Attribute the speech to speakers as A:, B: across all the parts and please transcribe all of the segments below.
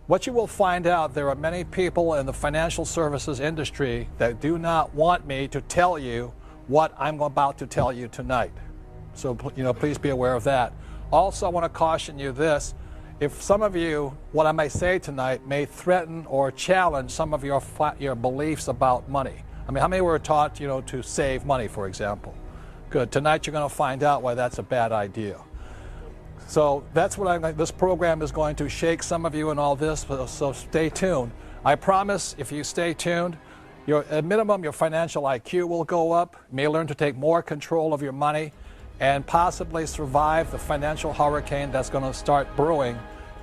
A: what you will find out, there are many people in the financial services industry that do not want me to tell you what I'm about to tell you tonight. So, please be aware of that. Also, I want to caution you this. If some of you, what I may say tonight may threaten or challenge some of your beliefs about money. I mean, how many were taught, to save money, for example? Good. Tonight you're going to find out why that's a bad idea. So that's what this program is going to shake some of you and all this, so stay tuned. I promise if you stay tuned, at minimum your financial IQ will go up, you may learn to take more control of your money, and possibly survive the financial hurricane that's going to start brewing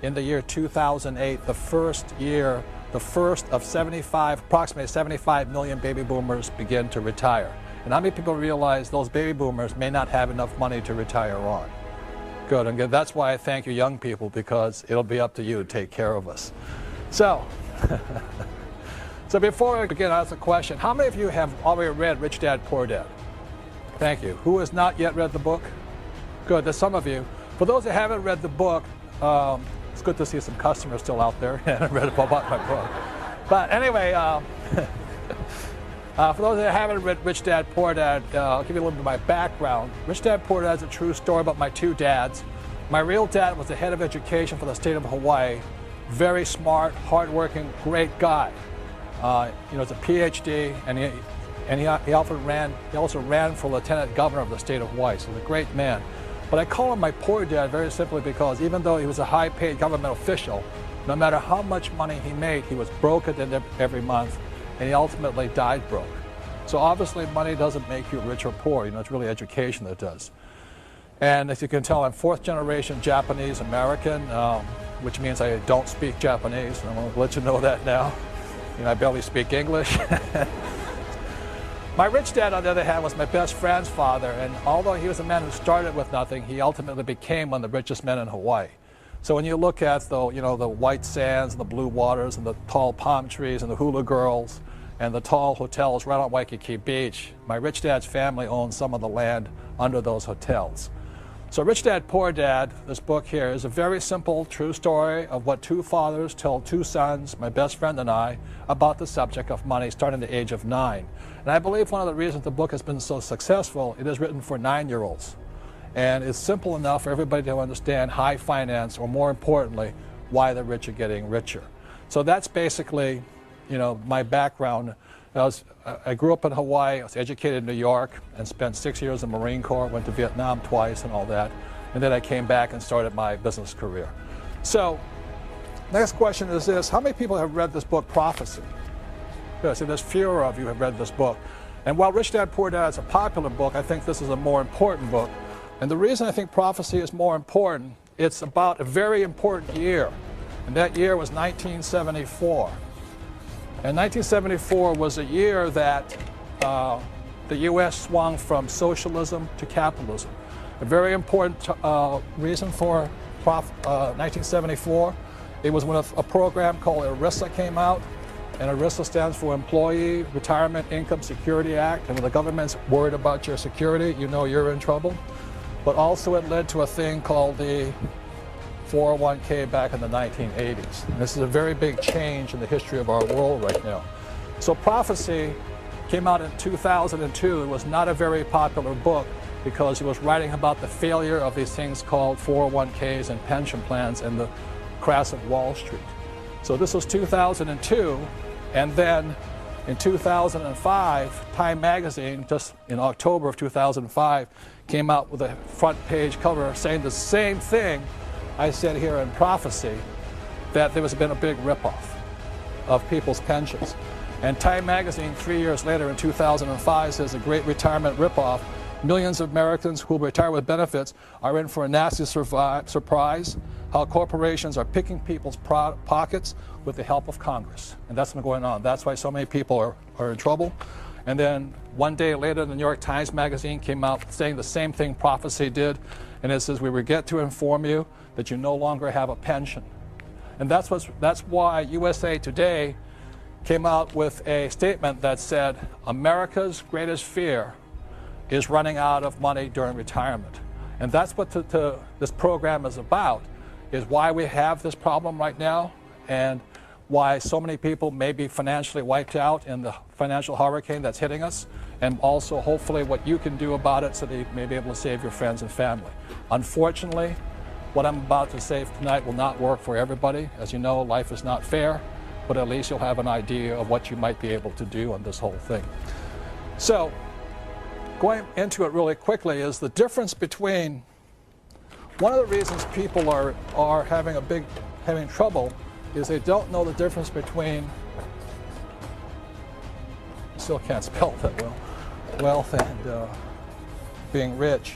A: in the year 2008, the first of approximately 75 million baby boomers begin to retire. And how many people realize those baby boomers may not have enough money to retire on? Good, and that's why I thank you young people, because it'll be up to you to take care of us. So, before I begin, I ask a question. How many of you have already read Rich Dad, Poor Dad? Thank you. Who has not yet read the book? Good, there's some of you. For those that haven't read the book, it's good to see some customers still out there and haven't read about my book. But anyway, for those that haven't read Rich Dad, Poor Dad, I'll give you a little bit of my background. Rich Dad, Poor Dad is a true story about my two dads. My real dad was the head of education for the state of Hawaii. Very smart, hardworking, great guy. It's a PhD, and he also ran for lieutenant governor of the state of Hawaii, so he's a great man. But I call him my poor dad very simply because even though he was a high-paid government official, no matter how much money he made, he was broke at the end of every month, and he ultimately died broke. So obviously money doesn't make you rich or poor, it's really education that does. And as you can tell, I'm fourth generation Japanese American, which means I don't speak Japanese, and I want to let you know that now. I barely speak English. My rich dad, on the other hand, was my best friend's father, and although he was a man who started with nothing, he ultimately became one of the richest men in Hawaii. So when you look at the white sands and the blue waters and the tall palm trees and the hula girls and the tall hotels right on Waikiki Beach, my rich dad's family owned some of the land under those hotels. So Rich Dad, Poor Dad, this book here, is a very simple, true story of what two fathers told two sons, my best friend and I, about the subject of money starting at the age of 9. And I believe one of the reasons the book has been so successful, it is written for 9-year-olds. And it's simple enough for everybody to understand high finance, or more importantly, why the rich are getting richer. So that's basically, my background. I grew up in Hawaii, I was educated in New York, and spent 6 years in the Marine Corps, went to Vietnam twice and all that. And then I came back and started my business career. So, next question is this: how many people have read this book, Prophecy? Yeah, so there's fewer of you have read this book. And while Rich Dad, Poor Dad is a popular book, I think this is a more important book. And the reason I think Prophecy is more important, it's about a very important year. And that year was 1974. And 1974 was a year that the U.S. swung from socialism to capitalism. A very important reason for 1974, it was when a program called ERISA came out. And ERISA stands for Employee Retirement Income Security Act. And when the government's worried about your security, you're in trouble. But also it led to a thing called the 401k back in the 1980s. And this is a very big change in the history of our world right now. So Prophecy came out in 2002. It was not a very popular book because he was writing about the failure of these things called 401ks and pension plans and the crash of Wall Street. So this was 2002, and then in 2005, Time magazine, just in October of 2005, came out with a front page cover saying the same thing I said here in Prophecy, that there has been a big ripoff of people's pensions. And Time magazine 3 years later in 2005 says a great retirement ripoff. Millions of Americans who retire with benefits are in for a nasty surprise, how corporations are picking people's pockets with the help of Congress. And that's been going on. That's why so many people are in trouble. And then one day later, the New York Times magazine came out saying the same thing Prophecy did. And it says, we regret to inform you that you no longer have a pension. And that's why USA Today came out with a statement that said, America's greatest fear is running out of money during retirement. And that's what this program is about, is why we have this problem right now. and why so many people may be financially wiped out in the financial hurricane that's hitting us, and also hopefully what you can do about it so that you may be able to save your friends and family. Unfortunately, what I'm about to say tonight will not work for everybody. As you know, life is not fair, but at least you'll have an idea of what you might be able to do on this whole thing. So, going into it really quickly is the difference between, one of the reasons people are having trouble is they don't know the difference between, still can't spell that well, wealth and being rich.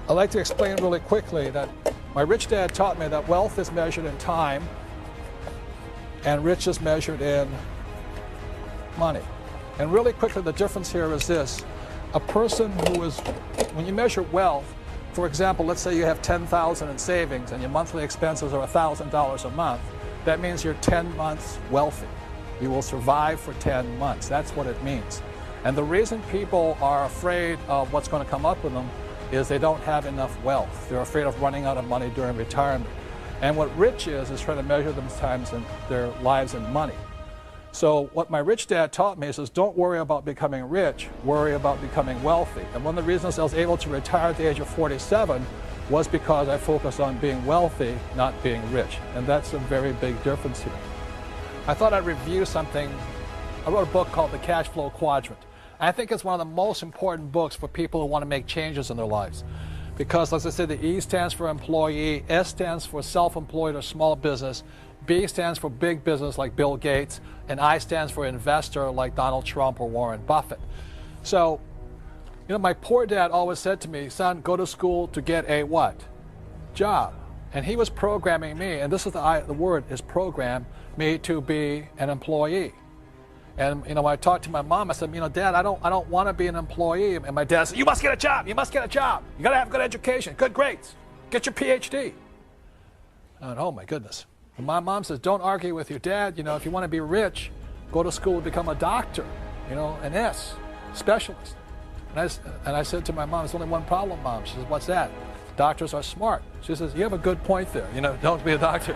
A: I'd like to explain really quickly that my rich dad taught me that wealth is measured in time and rich is measured in money. And really quickly, the difference here is this. A person who is, when you measure wealth, for example, let's say you have $10,000 in savings and your monthly expenses are $1,000 a month. That means you're 10 months wealthy. You will survive for 10 months. That's what it means. And the reason people are afraid of what's going to come up with them is they don't have enough wealth. They're afraid of running out of money during retirement. And what rich is trying to measure their lives in money. So what my rich dad taught me is don't worry about becoming rich, worry about becoming wealthy. And one of the reasons I was able to retire at the age of 47 was because I focused on being wealthy, not being rich. And that's a very big difference here. I thought I'd review something. I wrote a book called The Cash Flow Quadrant. I think it's one of the most important books for people who want to make changes in their lives. Because, as I said, the E stands for employee, S stands for self-employed or small business, B stands for big business like Bill Gates, and I stands for investor like Donald Trump or Warren Buffett. So, you know, my poor dad always said to me, son, go to school to get a what? Job. And he was programming me, and this is the word is program, me to be an employee. And you know, when I talked to my mom, I said, you know, Dad, I don't want to be an employee. And my dad said, you must get a job. You must get a job. You got to have good education, good grades, get your PhD. I went, oh my goodness. And my mom says, don't argue with your dad. You know, if you want to be rich, go to school and become a doctor. You know, an S, specialist. And I said to my mom, there's only one problem, Mom. She says, what's that? Doctors are smart. She says, you have a good point there. You know, don't be a doctor.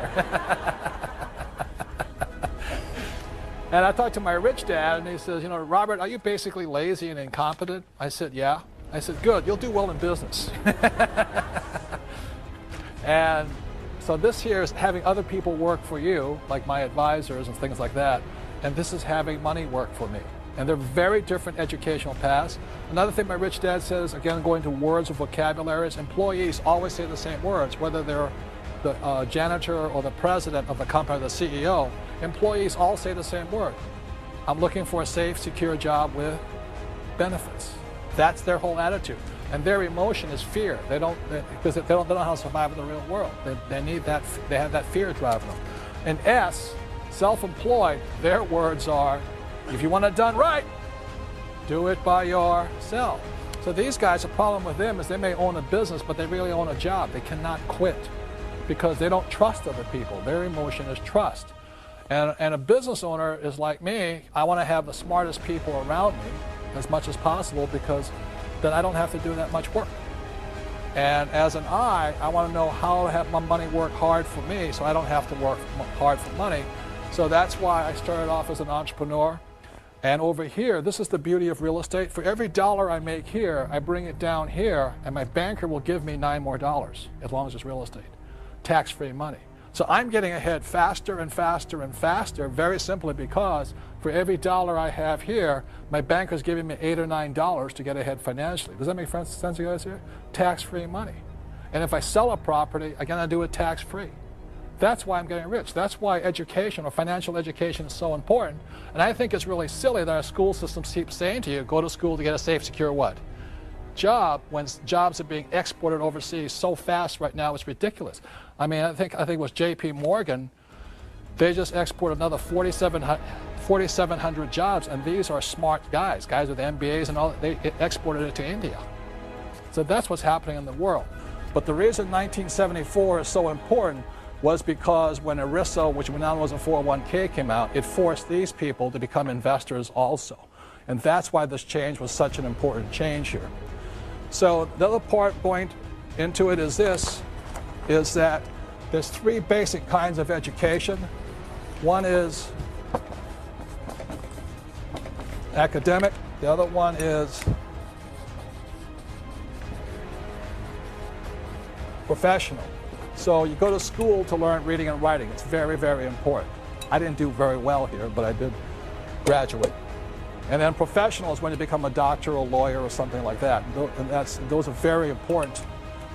A: And I talked to my rich dad, and he says, you know, Robert, are you basically lazy and incompetent? I said, yeah. I said, good, you'll do well in business. And so this here is having other people work for you, like my advisors and things like that, and this is having money work for me. And they're very different educational paths. Another thing my rich dad says, again, going to words or vocabularies, employees always say the same words, whether they're the janitor or the president of the company, the CEO, employees all say the same word. I'm looking for a safe, secure job with benefits. That's their whole attitude. And their emotion is fear. Because they don't know how to survive in the real world. They need that. They have that fear driving them. And S, self-employed, their words are, if you want it done right, do it by yourself. So these guys, the problem with them is they may own a business, but they really own a job. They cannot quit because they don't trust other people. Their emotion is trust. And a business owner is like me. I want to have the smartest people around me as much as possible because then I don't have to do that much work. And as an I want to know how to have my money work hard for me so I don't have to work hard for money. So that's why I started off as an entrepreneur. And over here, this is the beauty of real estate. For every dollar I make here, I bring it down here, and my banker will give me $9 more as long as it's real estate. Tax-free money. So I'm getting ahead faster and faster and faster, very simply because for every dollar I have here, my banker's giving me $8 or $9 to get ahead financially. Does that make sense to you guys here? Tax-free money. And if I sell a property, I gotta do it tax-free. That's why I'm getting rich. That's why education or financial education is so important. And I think it's really silly that our school systems keep saying to you, go to school to get a safe, secure what? Job, when jobs are being exported overseas so fast right now, it's ridiculous. I mean, I think it was J.P. Morgan, they just exported another 4,700 jobs, and these are smart guys with MBAs and all. They exported it to India. So that's what's happening in the world. But the reason 1974 is so important was because when ERISA, which now was a 401k, came out, it forced these people to become investors also. And that's why this change was such an important change here. So the other part going into it is this, is that there's three basic kinds of education. One is academic, the other one is professional. So you go to school to learn reading and writing. It's very, very important. I didn't do very well here, but I did graduate. And then professional is when you become a doctor or a lawyer or something like that. And those are very important.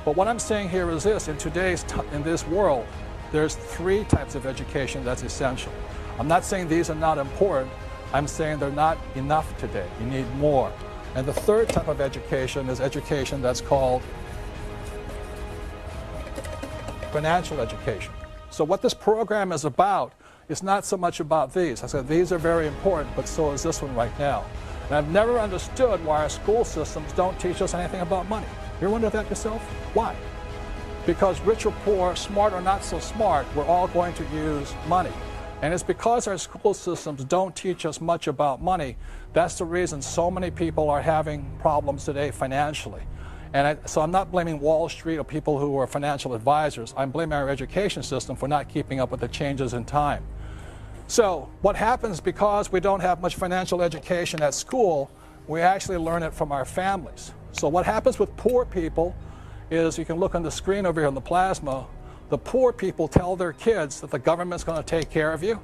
A: But what I'm saying here is this: in this world, there's three types of education that's essential. I'm not saying these are not important. I'm saying they're not enough today. You need more. And the third type of education is education that's called financial education. So what this program is about is not so much about these. I said these are very important, but so is this one right now. And I've never understood why our school systems don't teach us anything about money. You ever wonder that yourself? Why? Because rich or poor, smart or not so smart, we're all going to use money. And it's because our school systems don't teach us much about money. That's the reason so many people are having problems today financially. And so I'm not blaming Wall Street or people who are financial advisors. I'm blaming our education system for not keeping up with the changes in time. So what happens because we don't have much financial education at school, we actually learn it from our families. So what happens with poor people is, you can look on the screen over here on the plasma, the poor people tell their kids that the government's going to take care of you.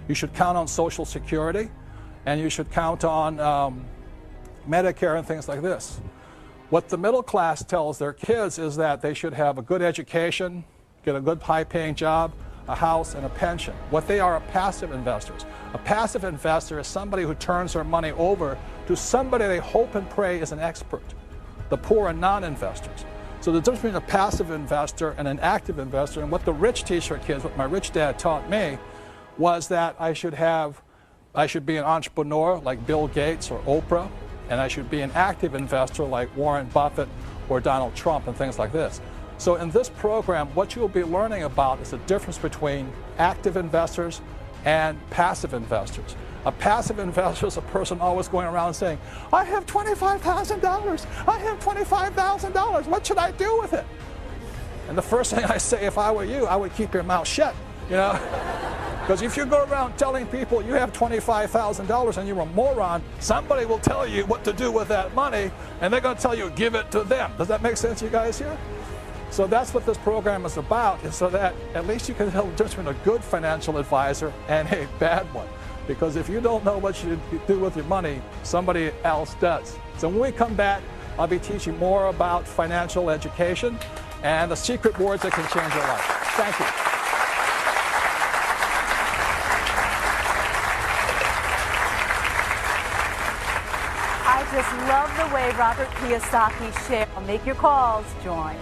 A: You should count on Social Security, and you should count on Medicare and things like this. What the middle class tells their kids is that they should have a good education, get a good high-paying job, a house, and a pension. What they are passive investors. A passive investor is somebody who turns their money over to somebody they hope and pray is an expert. The poor are non-investors. So the difference between a passive investor and an active investor, and what the rich teach their kids, what my rich dad taught me, was that I should be an entrepreneur like Bill Gates or Oprah, and I should be an active investor like Warren Buffett or Donald Trump and things like this. So in this program, what you'll be learning about is the difference between active investors and passive investors. A passive investor is a person always going around saying, I have $25,000, I have $25,000, what should I do with it? And the first thing I say, if I were you, I would keep your mouth shut, you know? Because if you go around telling people you have $25,000 and you're a moron, somebody will tell you what to do with that money, and they're going to tell you, give it to them. Does that make sense, you guys here? So that's what this program is about, is so that at least you can tell the difference between a good financial advisor and a bad one. Because if you don't know what you do with your money, somebody else does. So when we come back, I'll be teaching more about financial education and the secret words that can change your life. Thank you.
B: I just love the way Robert Kiyosaki shares. Make your calls, join.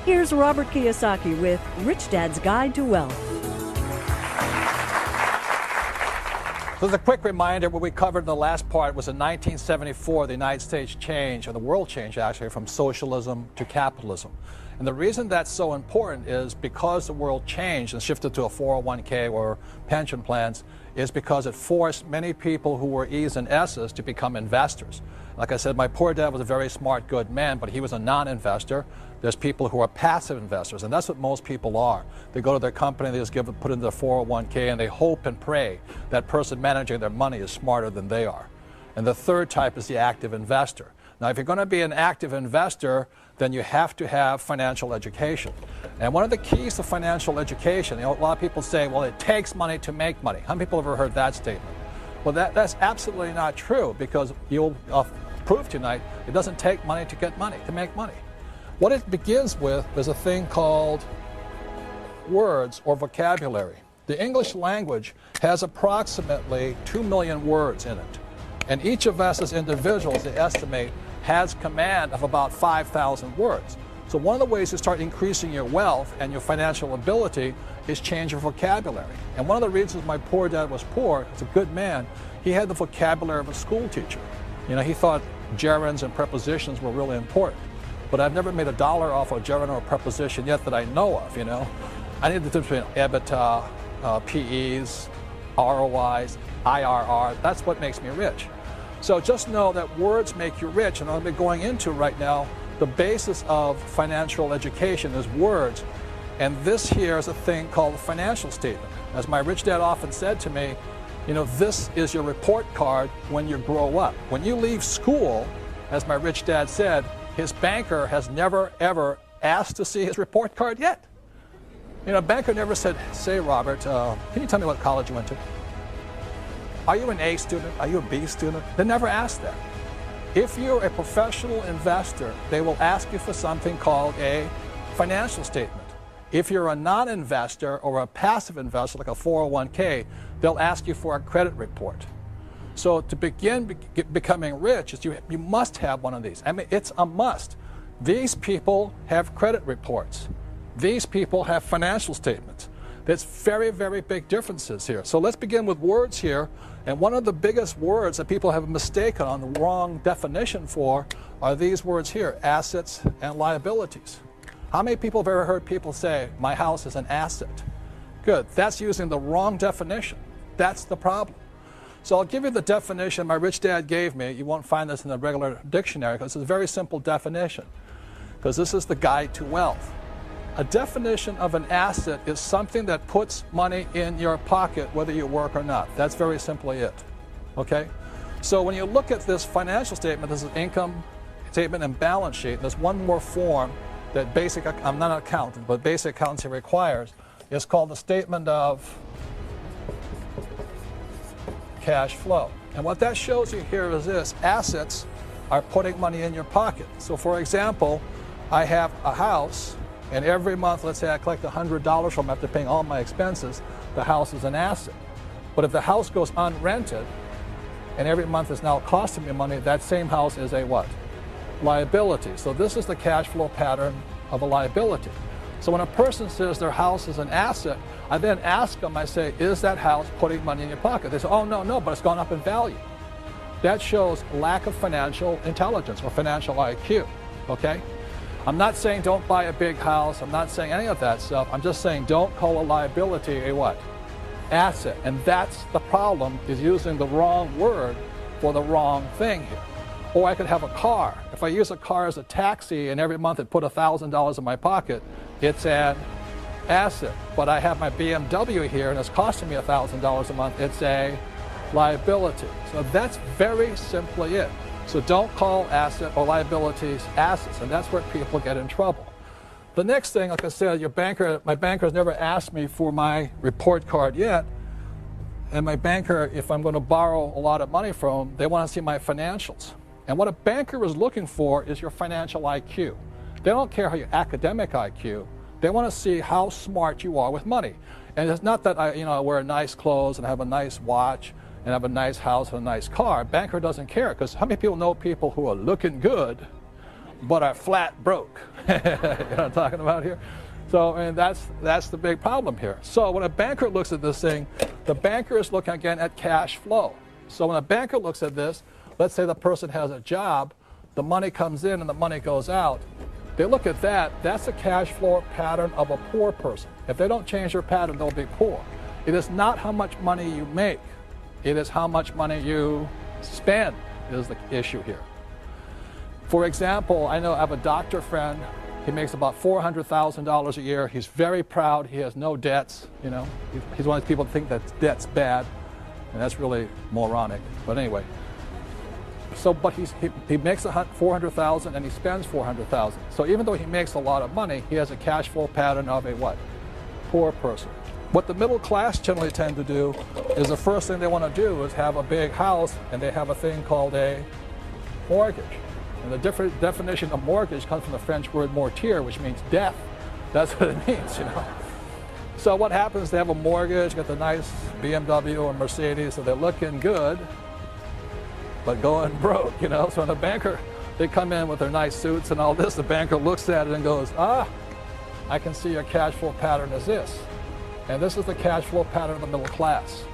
C: Here's Robert Kiyosaki with Rich Dad's Guide to Wealth.
A: So as a quick reminder, what we covered in the last part was in 1974, the United States changed, or the world changed actually, from socialism to capitalism. And the reason that's so important is because the world changed and shifted to a 401k or pension plans, is because it forced many people who were E's and S's to become investors. Like I said, my poor dad was a very smart, good man, but he was a non-investor. There's people who are passive investors, and that's what most people are. They go to their company, they just put into their 401k, and they hope and pray that person managing their money is smarter than they are. And the third type is the active investor. Now, if you're going to be an active investor, then you have to have financial education. And one of the keys to financial education, a lot of people say, well, it takes money to make money. How many people have ever heard that statement? Well, that's absolutely not true, because you'll prove tonight it doesn't take money to get money, to make money. What it begins with is a thing called words or vocabulary. The English language has approximately 2 million words in it. And each of us as individuals, they estimate, has command of about 5,000 words. So one of the ways to start increasing your wealth and your financial ability is change your vocabulary. And one of the reasons my poor dad was poor, as a good man, he had the vocabulary of a school teacher. You know, he thought gerunds and prepositions were really important. But I've never made $1 off a gerund or a preposition yet that I know of, you know. I need the difference between EBITDA, PEs, ROIs, IRR. That's what makes me rich. So just know that words make you rich, and I'll be going into right now the basis of financial education is words. And this here is a thing called a financial statement. As my rich dad often said to me, you know, this is your report card when you grow up. When you leave school, as my rich dad said, his banker has never, ever asked to see his report card yet. You know, a banker never said, say, Robert, can you tell me what college you went to? Are you an A student? Are you a B student? They never asked that. If you're a professional investor, they will ask you for something called a financial statement. If you're a non-investor or a passive investor, like a 401k, they'll ask you for a credit report. So to begin becoming rich, you must have one of these. I mean, it's a must. These people have credit reports. These people have financial statements. There's very, very big differences here. So let's begin with words here. And one of the biggest words that people have mistaken on the wrong definition for are these words here, assets and liabilities. How many people have ever heard people say, my house is an asset? Good. That's using the wrong definition. That's the problem. So I'll give you the definition my rich dad gave me. You won't find this in the regular dictionary because it's a very simple definition, because this is the guide to wealth. A definition of an asset is something that puts money in your pocket whether you work or not. That's very simply it. Okay? So when you look at this financial statement, this is income statement and balance sheet. There's one more form that I'm not an accountant, but basic accountancy requires. It's called the statement of cash flow. And what that shows you here is this: assets are putting money in your pocket. So for example, I have a house, and every month, let's say I collect $100 from it after paying all my expenses, the house is an asset. But if the house goes unrented, and every month is now costing me money, that same house is a what? Liability. So this is the cash flow pattern of a liability. So when a person says their house is an asset, I then ask them, I say, is that house putting money in your pocket? They say, oh, no, but it's gone up in value. That shows lack of financial intelligence or financial IQ, okay? I'm not saying don't buy a big house. I'm not saying any of that stuff. I'm just saying don't call a liability a what? Asset. And that's the problem, is using the wrong word for the wrong thing here. Or I could have a car. If I use a car as a taxi and every month it put $1,000 in my pocket, it's an asset. But I have my BMW here and it's costing me $1,000 a month, it's a liability. So that's very simply it. So don't call asset or liabilities assets, and that's where people get in trouble. The next thing, like I said, my banker has never asked me for my report card yet. And my banker, if I'm going to borrow a lot of money from them, they want to see my financials. And what a banker is looking for is your financial IQ. They don't care how your academic IQ. They want to see how smart you are with money. And it's not that I wear nice clothes and have a nice watch and have a nice house and a nice car. A banker doesn't care, because how many people know people who are looking good but are flat broke? You know what I'm talking about here? So, and that's the big problem here. So when a banker looks at this thing, the banker is looking again at cash flow. So when a banker looks at this, let's say the person has a job, the money comes in and the money goes out. They look at that, that's a cash flow pattern of a poor person. If they don't change their pattern, they'll be poor. It is not how much money you make. It is how much money you spend is the issue here. For example, I have a doctor friend. He makes about $400,000 a year. He's very proud. He has no debts. You know, he's one of those people that think that debt's bad, and that's really moronic. But anyway, but he makes $400,000 and he spends $400,000. So even though he makes a lot of money, he has a cash flow pattern of a what? Poor person. What the middle class generally tend to do is the first thing they want to do is have a big house, and they have a thing called a mortgage. And the different definition of mortgage comes from the French word mortier, which means death. That's what it means, you know. So what happens, they have a mortgage, get the nice BMW or Mercedes, so they're looking good, but going broke, you know. So when a banker, they come in with their nice suits and all this, the banker looks at it and goes, I can see your cash flow pattern is this. And this is the cash flow pattern of the middle class.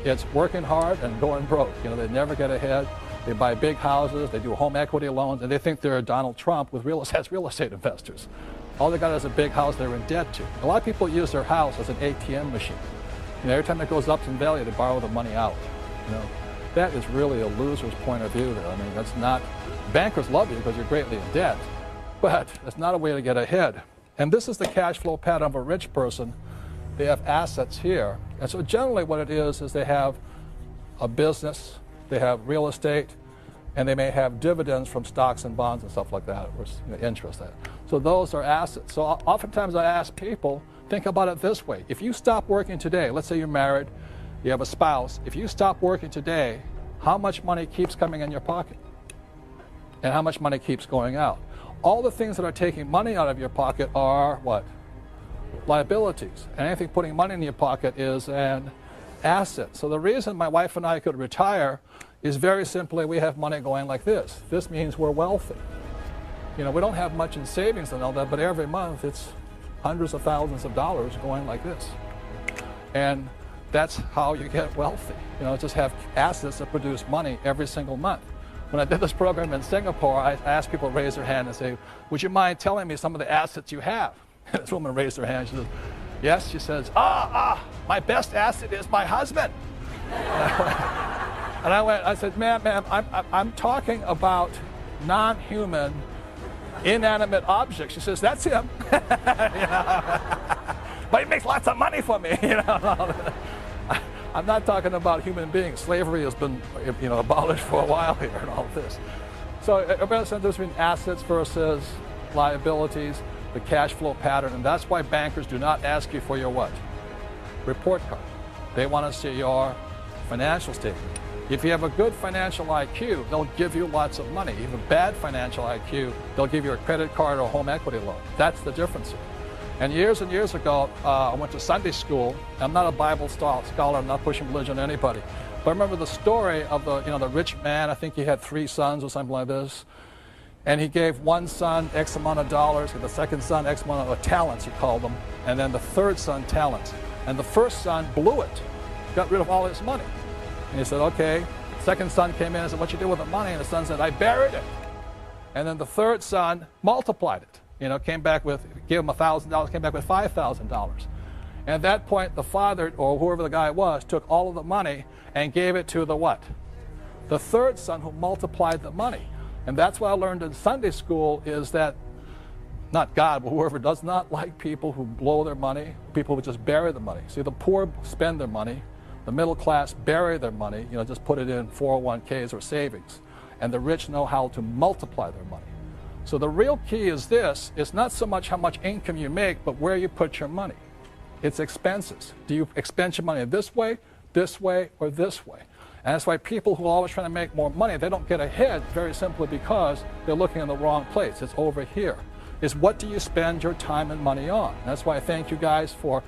A: It's working hard and going broke. You know, they never get ahead. They buy big houses, they do home equity loans, and they think they're Donald Trump with real estate investors. All they got is a big house they're in debt to. A lot of people use their house as an ATM machine. You know, every time it goes up in value, they borrow the money out. You know, that is really a loser's point of view there. I mean, that's not, bankers love you because you're greatly in debt, but it's not a way to get ahead. And this is the cash flow pattern of a rich person. They have assets here. And so generally what it is they have a business, they have real estate, and they may have dividends from stocks and bonds and stuff like that, or interest. So those are assets. So oftentimes I ask people, think about it this way. If you stop working today, let's say you're married, you have a spouse, if you stop working today, how much money keeps coming in your pocket? And how much money keeps going out? All the things that are taking money out of your pocket are what? Liabilities. And anything putting money in your pocket is an asset. So the reason my wife and I could retire is very simply we have money going like this. This means we're wealthy. You know, we don't have much in savings and all that, but every month it's hundreds of thousands of dollars going like this. And that's how you get wealthy. You know, just have assets that produce money every single month. When I did this program in Singapore, I asked people to raise their hand and say, would you mind telling me some of the assets you have? And this woman raised her hand. She says, yes. She says, my best asset is my husband. And I said, ma'am, I'm talking about non-human, inanimate objects. She says, that's him. You know? But he makes lots of money for me. You know? I'm not talking about human beings. Slavery has been, abolished for a while here and all of this. So a better sense between assets versus liabilities, the cash flow pattern, and that's why bankers do not ask you for your what? Report card. They want to see your financial statement. If you have a good financial IQ, they'll give you lots of money. If you have a bad financial IQ, they'll give you a credit card or a home equity loan. That's the difference here. And years ago, I went to Sunday school. I'm not a Bible scholar. I'm not pushing religion on anybody. But I remember the story of the rich man. I think he had 3 sons or something like this. And he gave one son X amount of dollars, and the second son X amount of talents, he called them, and then the third son talents. And the first son blew it, got rid of all his money. And he said, okay. Second son came in and said, what you do with the money? And the son said, I buried it. And then the third son multiplied it. Came back with, gave him $1,000, came back with $5,000. And at that point, the father, or whoever the guy was, took all of the money and gave it to the what? The third son, who multiplied the money. And that's what I learned in Sunday school, is that not God, but whoever does not like people who blow their money, people who just bury the money. See, the poor spend their money, the middle class bury their money, just put it in 401ks or savings. And the rich know how to multiply their money. So the real key is this: it's not so much how much income you make, but where you put your money. It's expenses. Do you expend your money this way, or this way? And that's why people who are always trying to make more money, they don't get ahead very simply because they're looking in the wrong place. It's over here. It's what do you spend your time and money on? And that's why I thank you guys for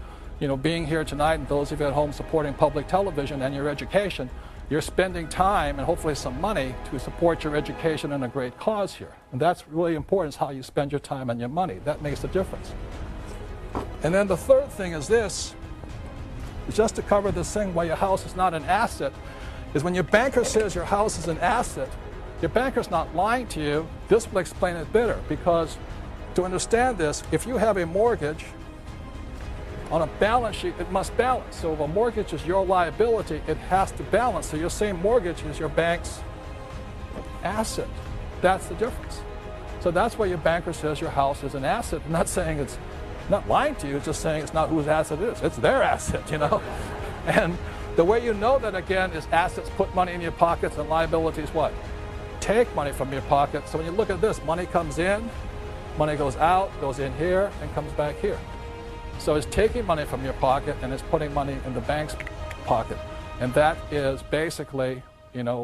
A: being here tonight, and those of you at home supporting public television and your education. You're spending time and hopefully some money to support your education and a great cause here. And that's really important, is how you spend your time and your money. That makes a difference. And then the third thing is this, is just to cover this thing why your house is not an asset, is when your banker says your house is an asset, your banker's not lying to you. This will explain it better, because to understand this, if you have a mortgage, on a balance sheet, it must balance. So if a mortgage is your liability, it has to balance. So your same mortgage is your bank's asset. That's the difference. So that's why your banker says your house is an asset. I'm not saying it's not lying to you, it's just saying it's not whose asset it is. It's their asset, And the way you know that, again, is assets put money in your pockets and liabilities what? Take money from your pocket. So when you look at this, money comes in, money goes out, goes in here, and comes back here. So it's taking money from your pocket and it's putting money in the bank's pocket. And that is basically,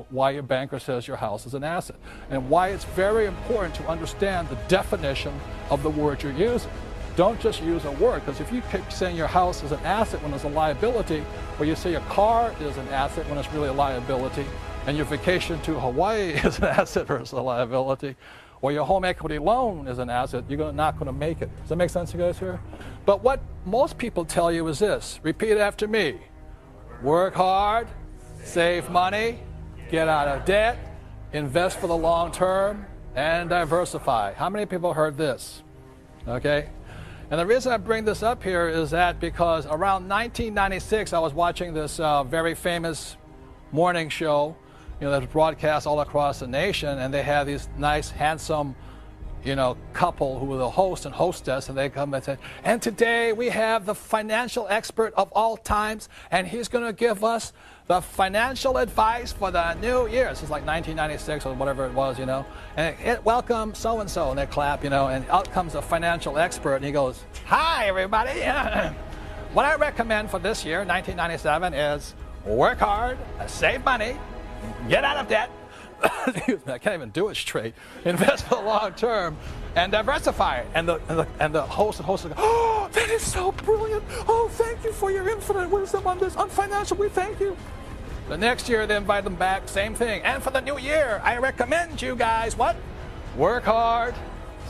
A: why your banker says your house is an asset. And why it's very important to understand the definition of the word you're using. Don't just use a word, because if you keep saying your house is an asset when it's a liability, or you say your car is an asset when it's really a liability, and your vacation to Hawaii is an asset versus a liability, or your home equity loan is an asset, you're not going to make it. Does that make sense to you guys here? But what most people tell you is this. Repeat after me. Work hard, save money, get out of debt, invest for the long term, and diversify. How many people heard this? Okay? And the reason I bring this up here is that because around 1996, I was watching this very famous morning show, that was broadcast all across the nation, and they had these nice, handsome couple who were the host and hostess, and they come and say, and today we have the financial expert of all times, and he's going to give us the financial advice for the new year. This is like 1996 or whatever it was, and welcome so-and-so, and they clap, and out comes the financial expert, and he goes, hi, everybody. What I recommend for this year, 1997, is work hard, save money, get out of debt, I can't even do it straight, invest for the long term, and diversify. And the host go, oh, that is so brilliant. Oh, thank you for your infinite wisdom on this, on financial, we thank you. The next year, they invite them back, same thing. And for the new year, I recommend you guys, what? Work hard,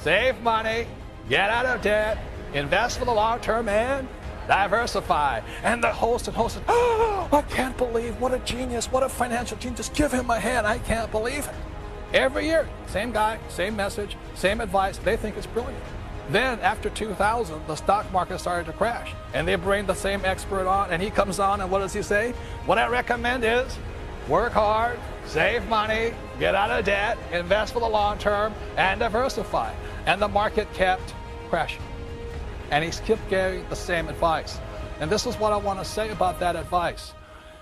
A: save money, get out of debt, invest for the long term, and diversify. And the host said, oh, I can't believe, what a genius, what a financial genius, give him a hand, I can't believe it. Every year, same guy, same message, same advice, they think it's brilliant. Then after 2000, the stock market started to crash, and they bring the same expert on, and he comes on, and what does he say? What I recommend is work hard, save money, get out of debt, invest for the long term, and diversify. And the market kept crashing. And he kept giving the same advice. And this is what I want to say about that advice.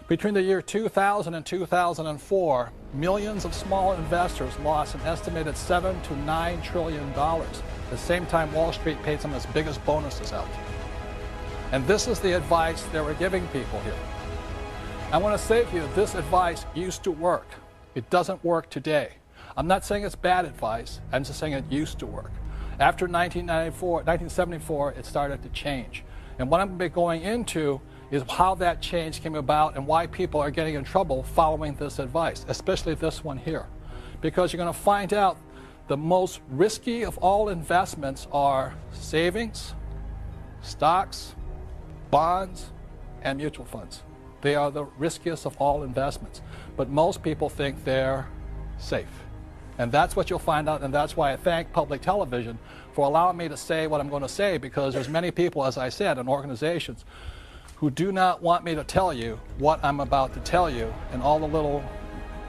A: Between the year 2000 and 2004, millions of small investors lost an estimated $7 to $9 trillion. At the same time, Wall Street paid some of its biggest bonuses out. And this is the advice they were giving people here. I want to say to you, this advice used to work. It doesn't work today. I'm not saying it's bad advice, I'm just saying it used to work. After 1974, it started to change. And what I'm going to be going into is how that change came about and why people are getting in trouble following this advice, especially this one here. Because you're going to find out the most risky of all investments are savings, stocks, bonds, and mutual funds. They are the riskiest of all investments. But most people think they're safe. And that's what you'll find out, and that's why I thank public television for allowing me to say what I'm going to say, because there's many people, as I said, in organizations who do not want me to tell you what I'm about to tell you, and all the little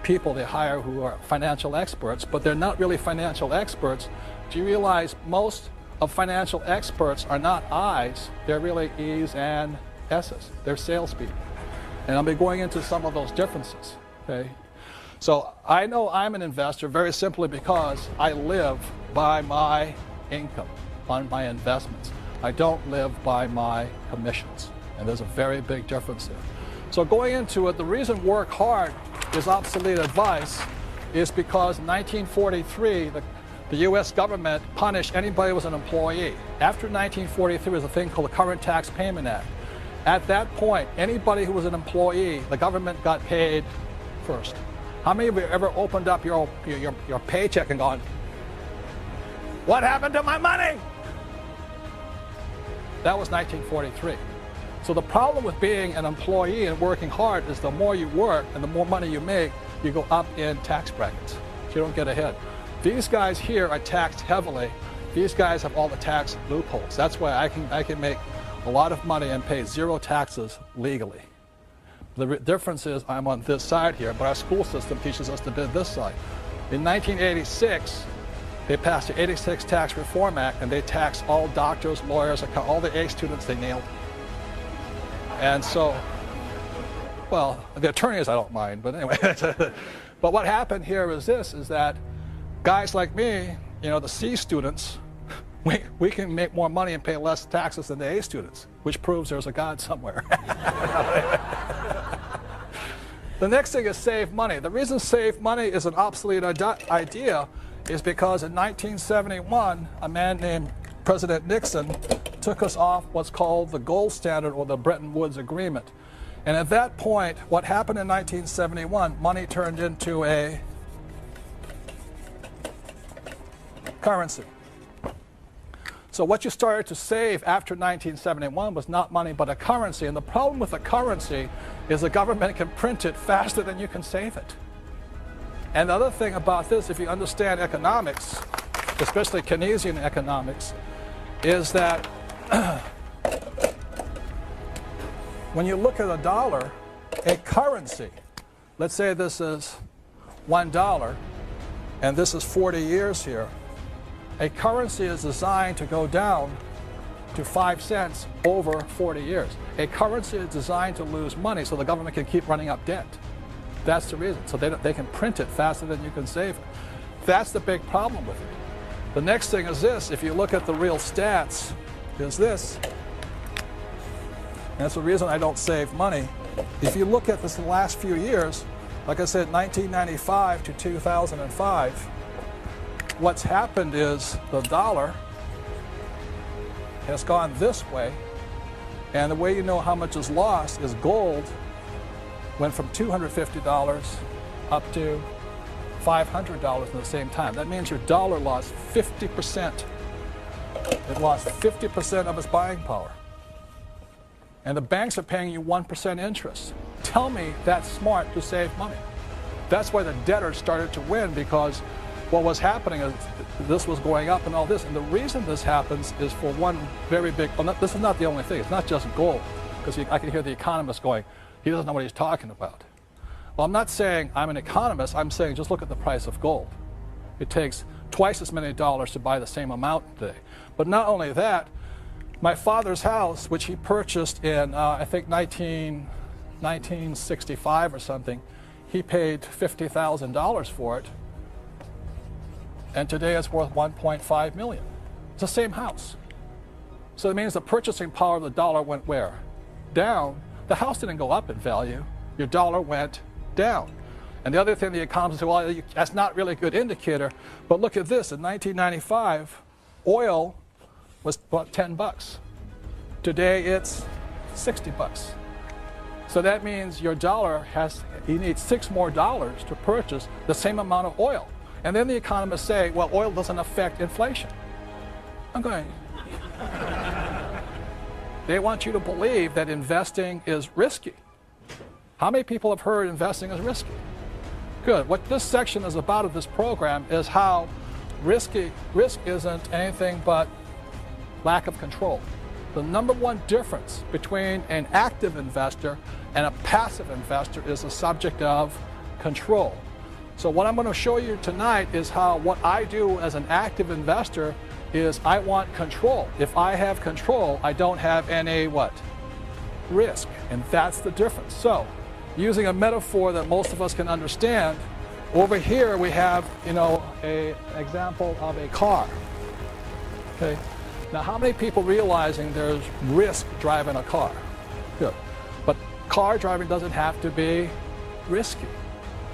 A: people they hire who are financial experts, but they're not really financial experts. Do you realize most of financial experts are not I's, they're really E's and S's. They're salespeople. And I'll be going into some of those differences, okay? So I know I'm an investor very simply because I live by my income on my investments. I don't live by my commissions. And there's a very big difference there. So going into it, the reason work hard is obsolete advice is because in 1943, the U.S. government punished anybody who was an employee. After 1943 was a thing called the Current Tax Payment Act. At that point, anybody who was an employee, the government got paid first. How many of you ever opened up your paycheck and gone, what happened to my money? That was 1943. So the problem with being an employee and working hard is the more you work and the more money you make, you go up in tax brackets. So you don't get ahead. These guys here are taxed heavily. These guys have all the tax loopholes. That's why I can make a lot of money and pay zero taxes legally. The difference is I'm on this side here, but our school system teaches us to do this side. In 1986, they passed the 86 Tax Reform Act, and they taxed all doctors, lawyers, all the A students they nailed. And so, well, the attorneys I don't mind, but anyway. But what happened here is this, is that guys like me, the C students, we can make more money and pay less taxes than the A students, which proves there's a God somewhere. The next thing is save money. The reason save money is an obsolete idea is because in 1971, a man named President Nixon took us off what's called the gold standard, or the Bretton Woods Agreement. And at that point, what happened in 1971, money turned into a currency. So what you started to save after 1971 was not money but a currency. And the problem with a currency is the government can print it faster than you can save it. And the other thing about this, if you understand economics, especially Keynesian economics, is that when you look at a dollar, a currency, let's say this is $1 and this is 40 years here, A currency is designed to go down to 5 cents over 40 years. A currency is designed to lose money so the government can keep running up debt. That's the reason. So they can print it faster than you can save it. That's the big problem with it. The next thing is this. If you look at the real stats, is this. And that's the reason I don't save money. If you look at this the last few years, like I said, 1995 to 2005, what's happened is the dollar has gone this way, and the way you know how much is lost is gold went from $250 up to $500 in the same time. That means your dollar lost 50%. It lost 50% of its buying power. And the banks are paying you 1% interest. Tell me that's smart to save money. That's why the debtors started to win, because what was happening is this was going up and all this. And the reason this happens is for one very big, well, this is not the only thing. It's not just gold, because I can hear the economist going, he doesn't know what he's talking about. Well, I'm not saying I'm an economist. I'm saying just look at the price of gold. It takes twice as many dollars to buy the same amount today. But not only that, my father's house, which he purchased in, I think, 1965 or something, he paid $50,000 for it. And today it's worth $1.5 million. It's the same house. So it means the purchasing power of the dollar went where? Down. The house didn't go up in value. Your dollar went down. And the other thing the economists say, well, that's not really a good indicator. But look at this. In 1995, oil was about $10. Today it's $60. So that means your dollar you need $6 more to purchase the same amount of oil. And then the economists say, well, oil doesn't affect inflation. I'm going, they want you to believe that investing is risky. How many people have heard investing is risky? Good. What this section is about of this program is how risk isn't anything but lack of control. The number one difference between an active investor and a passive investor is the subject of control. So what I'm going to show you tonight is how what I do as an active investor is I want control. If I have control, I don't have any what? Risk. And that's the difference. So using a metaphor that most of us can understand, over here we have, an example of a car. Okay. Now, how many people realizing there's risk driving a car? Good. But car driving doesn't have to be risky.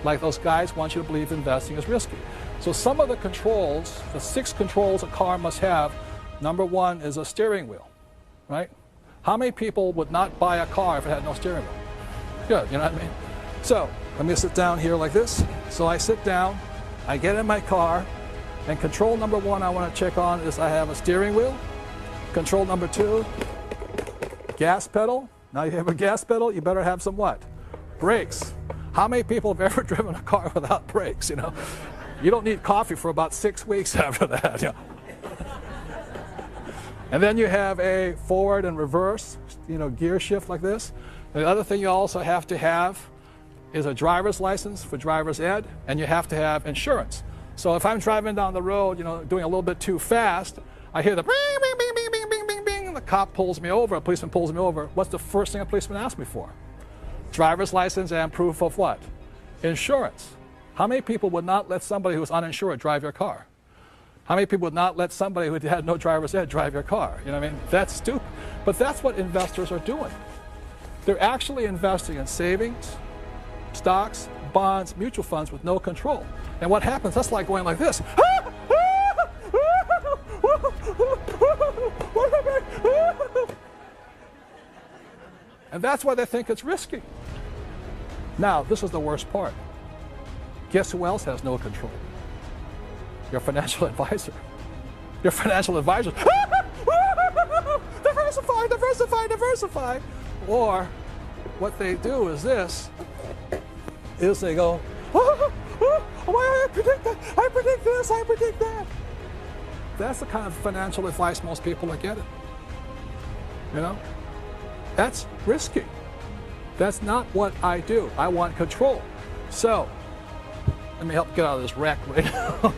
A: Like those guys want you to believe investing is risky. So some of the controls, the 6 controls a car must have, number 1 is a steering wheel, right? How many people would not buy a car if it had no steering wheel? Good, you know what I mean? So let me sit down here like this. So I sit down, I get in my car, and control number 1 I want to check on is I have a steering wheel. Control number 2, gas pedal. Now you have a gas pedal, you better have some what? Brakes. How many people have ever driven a car without brakes, You don't need coffee for about 6 weeks after that. And then you have a forward and reverse, gear shift like this. And the other thing you also have to have is a driver's license for driver's ed, and you have to have insurance. So if I'm driving down the road, doing a little bit too fast, I hear the bing, bing, bing, bing, bing, bing, bing, bing, and the cop pulls me over, a policeman pulls me over. What's the first thing a policeman asks me for? Driver's license and proof of what? Insurance. How many people would not let somebody who's uninsured drive your car? How many people would not let somebody who had no driver's ed drive your car? You know what I mean? That's stupid. But that's what investors are doing. They're actually investing in savings, stocks, bonds, mutual funds with no control. And what happens, that's like going like this. And that's why they think it's risky. Now, this is the worst part. Guess who else has no control? Your financial advisor. Your financial advisor. Diversify, diversify, diversify. Or what they do is this, is they go, I predict that, I predict this, I predict that. That's the kind of financial advice most people are getting. That's risky. That's not what I do. I want control. So, let me help get out of this wreck right now.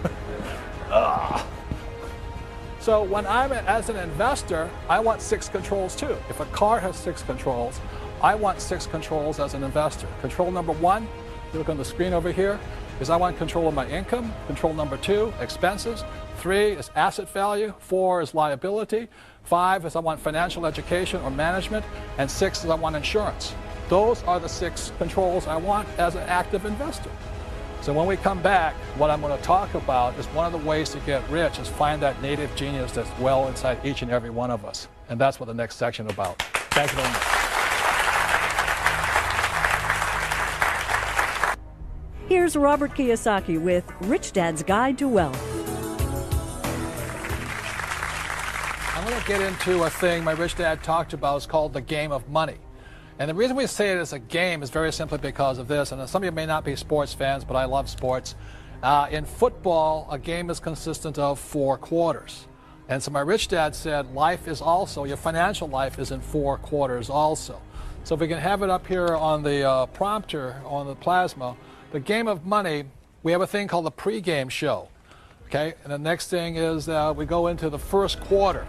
A: So when as an investor, I want 6 controls too. If a car has 6 controls, I want 6 controls as an investor. Control number 1, you look on the screen over here, is I want control of my income. Control number 2, expenses. 3 is asset value. 4 is liability. 5 is I want financial education or management. And 6 is I want insurance. Those are the 6 controls I want as an active investor. So when we come back, what I'm going to talk about is one of the ways to get rich is find that native genius that's well inside each and every one of us. And that's what the next section is about. Thank you very much.
C: Here's Robert Kiyosaki with Rich Dad's Guide to Wealth.
A: I'm going to get into a thing my rich dad talked about. It's called the game of money. And the reason we say it as a game is very simply because of this. And some of you may not be sports fans, but I love sports. In football, a game is consistent of 4 quarters. And so my rich dad said life is also, your financial life is in 4 quarters also. So if we can have it up here on the prompter, on the plasma, the game of money, we have a thing called the pregame show. Okay, and the next thing is we go into the first quarter.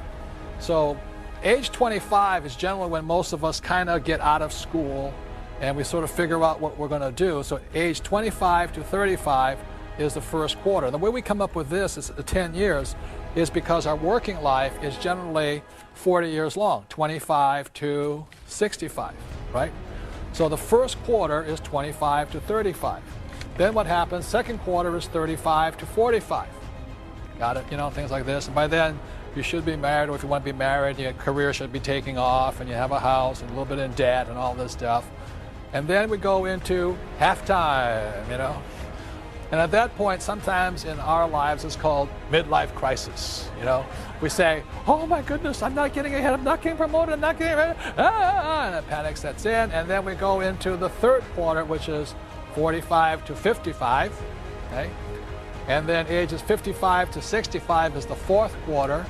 A: So age 25 is generally when most of us kind of get out of school and we sort of figure out what we're going to do. So age 25 to 35 is the first quarter. And the way we come up with this is 10 years is because our working life is generally 40 years long, 25 to 65, right? So the first quarter is 25 to 35. Then what happens, second quarter is 35 to 45. Got it? You know, things like this. And by then, you should be married, or if you want to be married, your career should be taking off, and you have a house and a little bit in debt and all this stuff. And then we go into halftime, you know. And at that point, sometimes in our lives, it's called midlife crisis, you know. We say, oh my goodness, I'm not getting ahead, I'm not getting promoted, I'm not getting ahead, and a panic sets in. And then we go into the third quarter, which is 45 to 55, okay? And then ages 55 to 65 is the fourth quarter.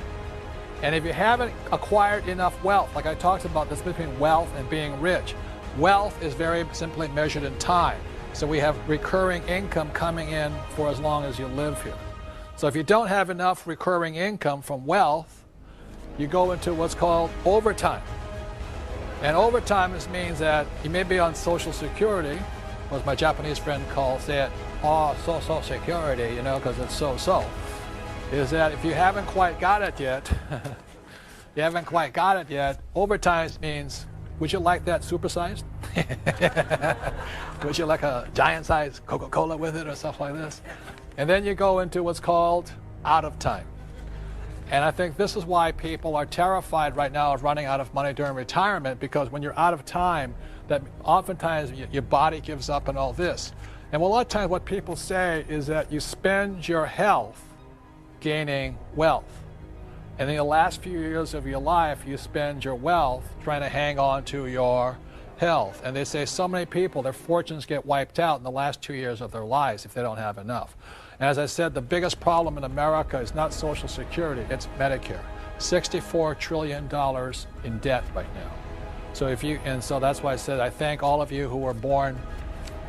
A: And if you haven't acquired enough wealth, like I talked about this between wealth and being rich, wealth is very simply measured in time. So we have recurring income coming in for as long as you live here. So if you don't have enough recurring income from wealth, you go into what's called overtime. And overtime means that you may be on Social Security, or as my Japanese friend calls it, Social Security, you know, because it's so. Is that if you haven't quite got it yet, overtime means, would you like that supersized? Would you like a giant-sized Coca-Cola with it or stuff like this? And then you go into what's called out of time. And I think this is why people are terrified right now of running out of money during retirement, because when you're out of time, that oftentimes your body gives up and all this. And a lot of times what people say is that you spend your health gaining wealth. And in the last few years of your life, you spend your wealth trying to hang on to your health. And they say so many people, their fortunes get wiped out in the last 2 years of their lives if they don't have enough. And as I said, the biggest problem in America is not Social Security, it's Medicare. $64 trillion in debt right now. So that's why I said I thank all of you who were born,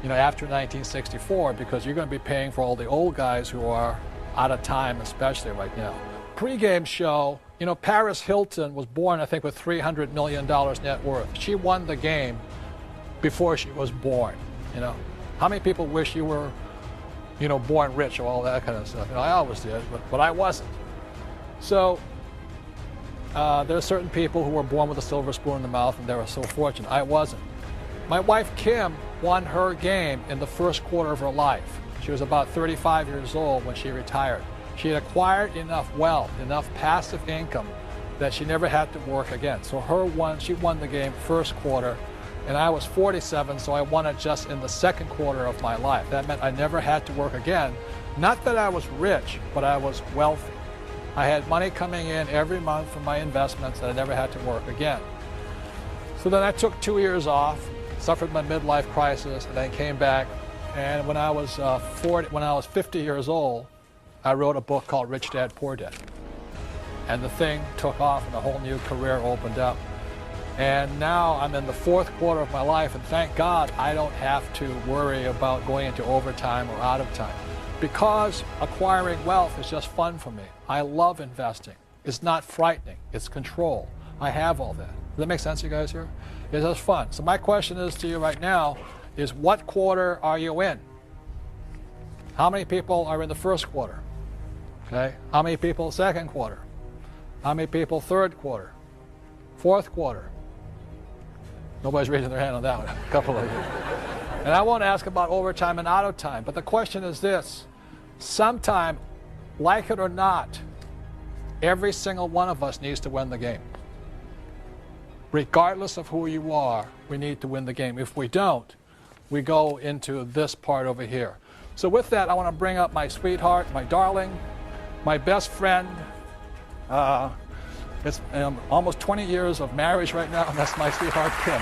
A: you know, after 1964, because you're going to be paying for all the old guys who are out of time, especially right now. Pre-game show, you know, Paris Hilton was born, I think, with $300 million net worth. She won the game before she was born, you know. How many people wish you were, you know, born rich or all that kind of stuff? You know, I always did, but I wasn't. So there are certain people who were born with a silver spoon in the mouth and they were so fortunate. I wasn't. My wife, Kim, won her game in the first quarter of her life. She was about 35 years old when she retired. She had acquired enough wealth, enough passive income that she never had to work again. So she won the game first quarter, and I was 47, so I won it just in the second quarter of my life. That meant I never had to work again. Not that I was rich, but I was wealthy. I had money coming in every month from my investments that I never had to work again. So then I took 2 years off, suffered my midlife crisis, and then came back. And when I was 50 years old, I wrote a book called Rich Dad, Poor Dad. And the thing took off and a whole new career opened up. And now I'm in the fourth quarter of my life, and thank God I don't have to worry about going into overtime or out of time, because acquiring wealth is just fun for me. I love investing. It's not frightening. It's control. I have all that. Does that make sense to you guys here? It's just fun. So my question is to you right now is what quarter are you in? How many people are in the first quarter? Okay. How many people second quarter? How many people third quarter? Fourth quarter? Nobody's raising their hand on that one. A couple of you. And I won't ask about overtime and out of time, but the question is this. Sometime, like it or not, every single one of us needs to win the game. Regardless of who you are, we need to win the game. If we don't, we go into this part over here. So with that, I want to bring up my sweetheart, my darling, my best friend. It's almost 20 years of marriage right now, and that's my sweetheart, Kim.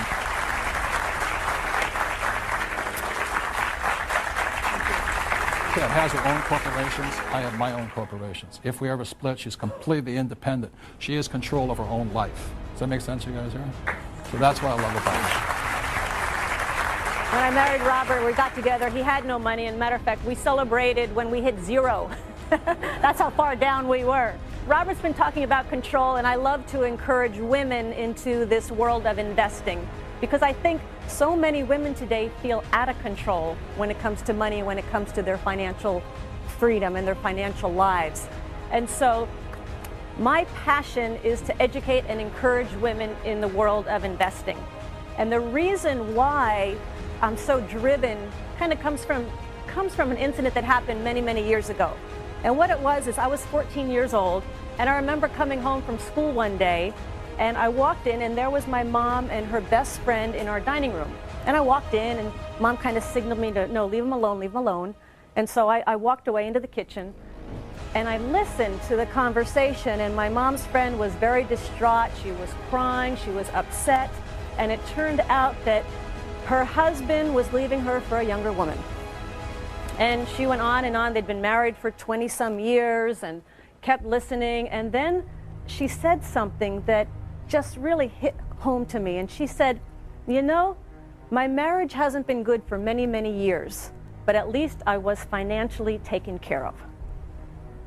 A: Kim has her own corporations. I have my own corporations. If we ever split, she's completely independent. She has control of her own life. Does that make sense, you guys here? So that's what I love about her.
D: When I married Robert, we got together. He had no money. And matter of fact, we celebrated when we hit zero. That's how far down we were. Robert's been talking about control, and I love to encourage women into this world of investing because I think so many women today feel out of control when it comes to money, when it comes to their financial freedom and their financial lives. And so my passion is to educate and encourage women in the world of investing. And the reason why I'm so driven kind of comes from an incident that happened many, many years ago. And what it was is I was 14 years old, and I remember coming home from school one day, and I walked in, and there was my mom and her best friend in our dining room. And I walked in, and Mom kind of signaled me to, no, leave him alone, leave him alone. And so I walked away into the kitchen, and I listened to the conversation, and my mom's friend was very distraught. She was crying, she was upset, and it turned out that her husband was leaving her for a younger woman. And she went on and on. They'd been married for 20-some years and kept listening. And then she said something that just really hit home to me. And she said, you know, my marriage hasn't been good for many, many years, but at least I was financially taken care of.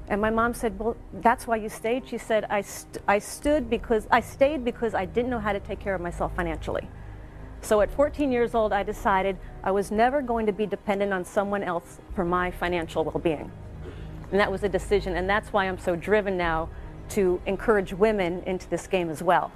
D: And my mom said, well, that's why you stayed? She said, I stayed because I didn't know how to take care of myself financially. So at 14 years old, I decided I was never going to be dependent on someone else for my financial well-being. And that was a decision, and that's why I'm so driven now to encourage women into this game as well.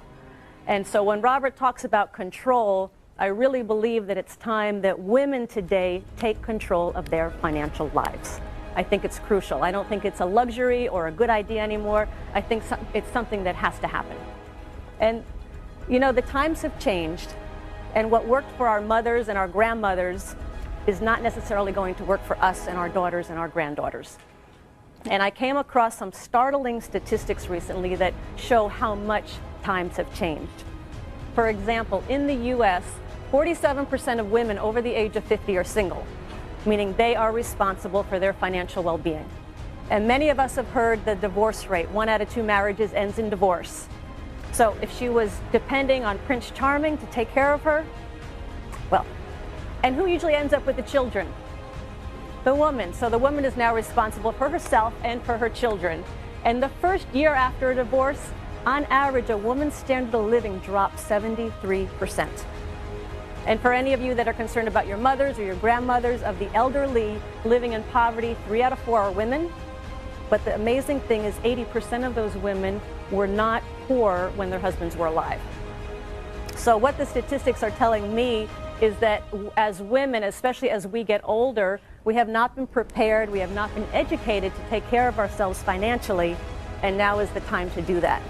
D: And so when Robert talks about control, I really believe that it's time that women today take control of their financial lives. I think it's crucial. I don't think it's a luxury or a good idea anymore. I think it's something that has to happen. And, you know, the times have changed. And what worked for our mothers and our grandmothers is not necessarily going to work for us and our daughters and our granddaughters. And I came across some startling statistics recently that show how much times have changed. For example, in the U.S., 47% of women over the age of 50 are single, meaning they are responsible for their financial well-being. And many of us have heard the divorce rate. 1 out of 2 marriages ends in divorce. So if she was depending on Prince Charming to take care of her, well, and who usually ends up with the children? The woman. So the woman is now responsible for herself and for her children. And the first year after a divorce, on average, a woman's standard of living drops 73%. And for any of you that are concerned about your mothers or your grandmothers, of the elderly living in poverty, 3 out of 4 are women. But the amazing thing is 80% of those women were not poor when their husbands were alive. So what the statistics are telling me is that as women, especially as we get older, we have not been prepared, we have not been educated to take care of ourselves financially, and now is the time to do that.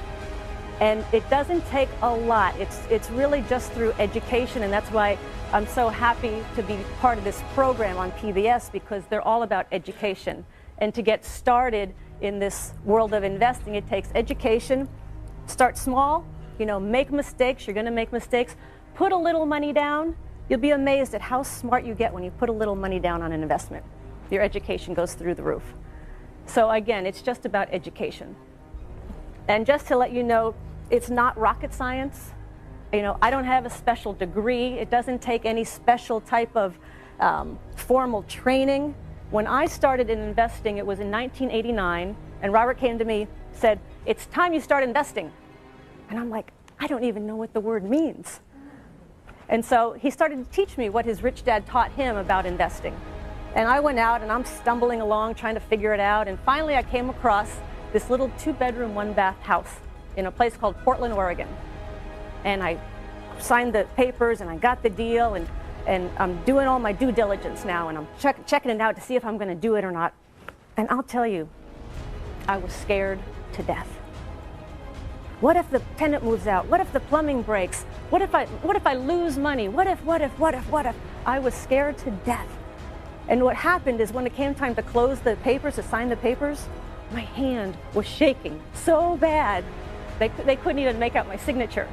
D: And it doesn't take a lot. It's really just through education, and that's why I'm so happy to be part of this program on PBS, because they're all about education. And to get started in this world of investing, it takes education. Start small, you know, make mistakes. You're going to make mistakes. Put a little money down. You'll be amazed at how smart you get when you put a little money down on an investment. Your education goes through the roof. So again, it's just about education. And just to let you know, it's not rocket science. You know, I don't have a special degree. It doesn't take any special type of formal training. When I started in investing, it was in 1989, and Robert came to me, said, it's time you start investing. And I'm like, I don't even know what the word means. And so he started to teach me what his rich dad taught him about investing. And I went out and I'm stumbling along trying to figure it out. And finally I came across this little 2-bedroom, 1-bath house in a place called Portland, Oregon. And I signed the papers and I got the deal, and I'm doing all my due diligence now, and I'm checking it out to see if I'm going to do it or not. And I'll tell you, I was scared to death. What if the tenant moves out? What if the plumbing breaks? What if I lose money? What if? I was scared to death. And what happened is when it came time to close the papers, to sign the papers, my hand was shaking so bad they couldn't even make out my signature.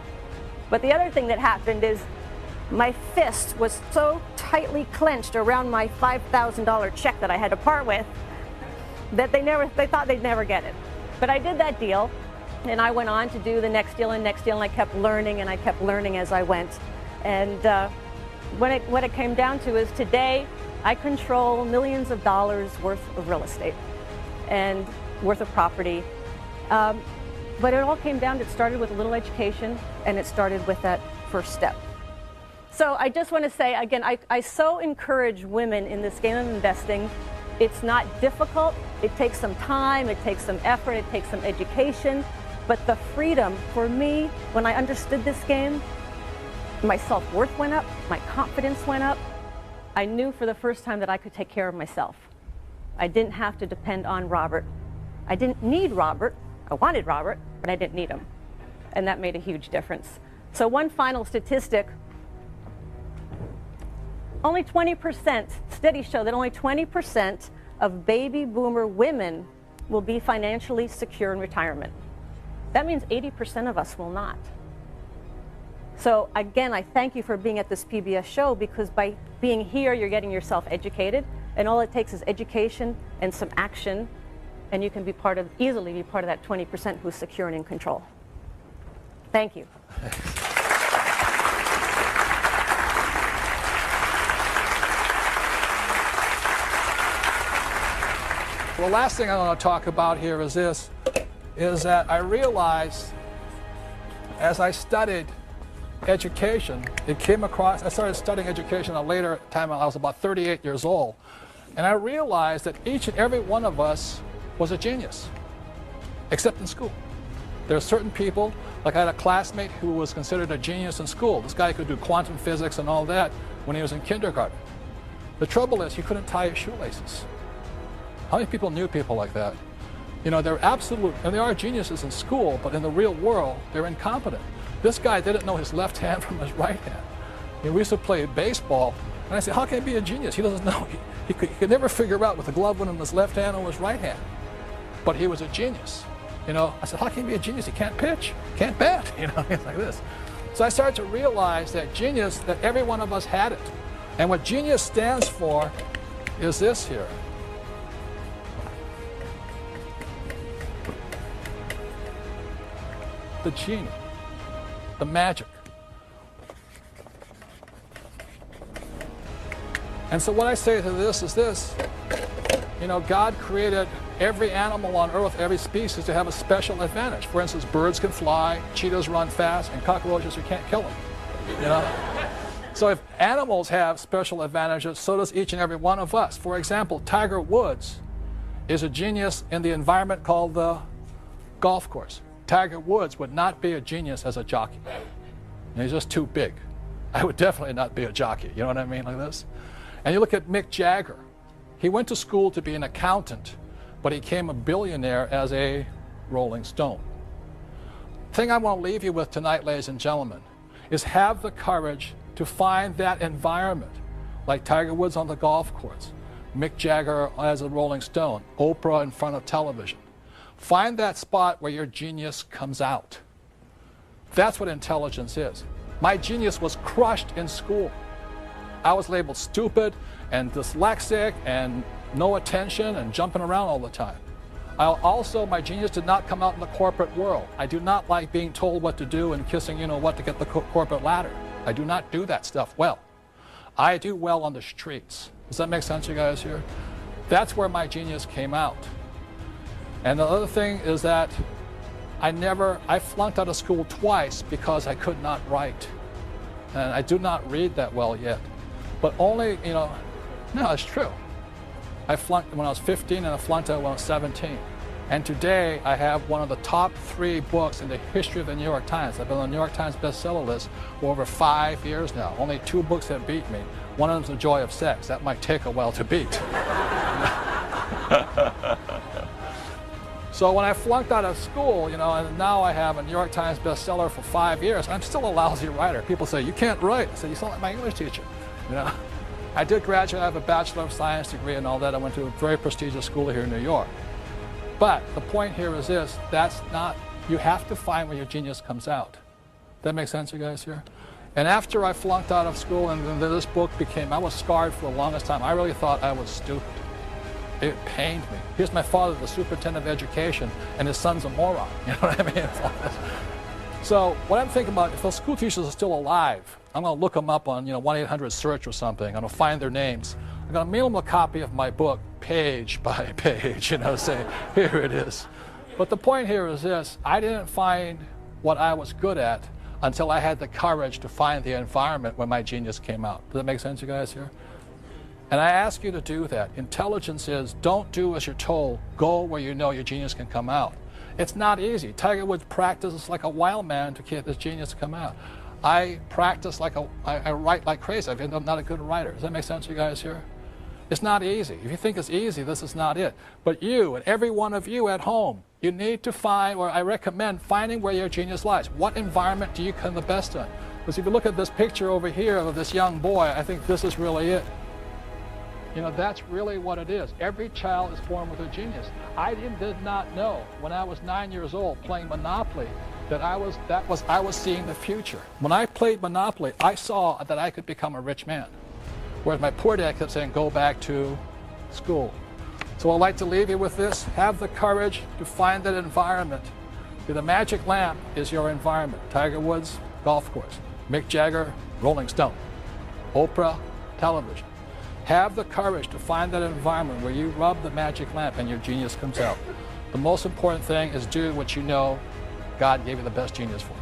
D: But the other thing that happened is my fist was so tightly clenched around my $5,000 check that I had to part with that they thought they'd never get it. But I did that deal, and I went on to do the next deal, and I kept learning, and I kept learning as I went. And what it came down to is today I control millions of dollars worth of real estate and worth of property. But it all came down, it started with a little education, and it started with that first step. So I just want to say, again, I so encourage women in this game of investing. It's not difficult. It takes some time, it takes some effort, it takes some education. But the freedom, for me, when I understood this game, my self-worth went up, my confidence went up. I knew for the first time that I could take care of myself. I didn't have to depend on Robert. I didn't need Robert. I wanted Robert, but I didn't need him. And that made a huge difference. So one final statistic, only 20%, studies show that only 20% of baby boomer women will be financially secure in retirement. That means 80% of us will not. So again, I thank you for being at this PBS show, because by being here, you're getting yourself educated, and all it takes is education and some action, and you can be easily be part of that 20% who's secure and in control. Thank you.
A: The last thing I want to talk about here is this, is that I realized as I studied education, I started studying education at a later time when I was about 38 years old, and I realized that each and every one of us was a genius, except in school. There are certain people, like I had a classmate who was considered a genius in school. This guy could do quantum physics and all that when he was in kindergarten. The trouble is he couldn't tie his shoelaces. How many people knew people like that? You know, they're absolute, and they are geniuses in school, but in the real world, they're incompetent. This guy didn't know his left hand from his right hand. You know, we used to play baseball, and I said, how can he be a genius? He doesn't know. He could never figure out with the glove went in his left hand or his right hand. But he was a genius. You know, I said, how can he be a genius? He can't pitch, can't bat, you know, it's like this. So I started to realize that genius, that every one of us had it. And what genius stands for is this here. The genie, the magic. And so what I say to this is this, you know, God created every animal on earth, every species, to have a special advantage. For instance, birds can fly, cheetahs run fast, and cockroaches, you can't kill them, you know? So if animals have special advantages, so does each and every one of us. For example, Tiger Woods is a genius in the environment called the golf course. Tiger Woods would not be a genius as a jockey. He's just too big. I would definitely not be a jockey, you know what I mean, like this? And you look at Mick Jagger. He went to school to be an accountant, but he became a billionaire as a Rolling Stone. The thing I want to leave you with tonight, ladies and gentlemen, is have the courage to find that environment, like Tiger Woods on the golf course, Mick Jagger as a Rolling Stone, Oprah in front of television. Find that spot where your genius comes out. That's what intelligence is. My genius was crushed in school. I was labeled stupid and dyslexic and no attention and jumping around all the time. My genius did not come out in the corporate world. I do not like being told what to do and kissing, you know what, to get the corporate ladder. I do not do that stuff well. I do well on the streets. Does that make sense, you guys here? That's where my genius came out. And the other thing is that I flunked out of school twice because I could not write. And I do not read that well yet. But only, no, it's true. I flunked when I was 15 and I flunked out when I was 17. And today I have one of the top 3 books in the history of the New York Times. I've been on the New York Times bestseller list for over 5 years now. Only 2 books have beat me. One of them is The Joy of Sex. That might take a while to beat. So when I flunked out of school, and now I have a New York Times bestseller for 5 years, I'm still a lousy writer. People say, you can't write. I say, you sound like my English teacher. I did graduate. I have a Bachelor of Science degree and all that. I went to a very prestigious school here in New York. But the point here is this, you have to find where your genius comes out. That makes sense, you guys here? And after I flunked out of school and then this book I was scarred for the longest time. I really thought I was stupid. It pained me. Here's my father, the superintendent of education, and his son's a moron. You know what I mean? So what I'm thinking about, if those school teachers are still alive, I'm going to look them up on 1-800-SEARCH or something. I'm going to find their names. I'm going to mail them a copy of my book, page by page, say, here it is. But the point here is this, I didn't find what I was good at until I had the courage to find the environment where my genius came out. Does that make sense, you guys here? And I ask you to do that. Intelligence is don't do as you're told, go where you know your genius can come out. It's not easy. Tiger Woods practices like a wild man to get his genius to come out. I practice I write like crazy. I'm not a good writer. Does that make sense, you guys here? It's not easy. If you think it's easy, this is not it. But you and every one of you at home, you need to find, or I recommend finding where your genius lies. What environment do you come the best in? Because if you look at this picture over here of this young boy, I think this is really it. That's really what it is. Every child is born with a genius. I did not know when I was 9 years old playing Monopoly that I was seeing the future. When I played Monopoly, I saw that I could become a rich man. Whereas my poor dad kept saying, go back to school. So I'd like to leave you with this. Have the courage to find that environment. The magic lamp is your environment. Tiger Woods, golf course. Mick Jagger, Rolling Stone. Oprah, television. Have the courage to find that environment where you rub the magic lamp and your genius comes out. The most important thing is do what you know God gave you the best genius for.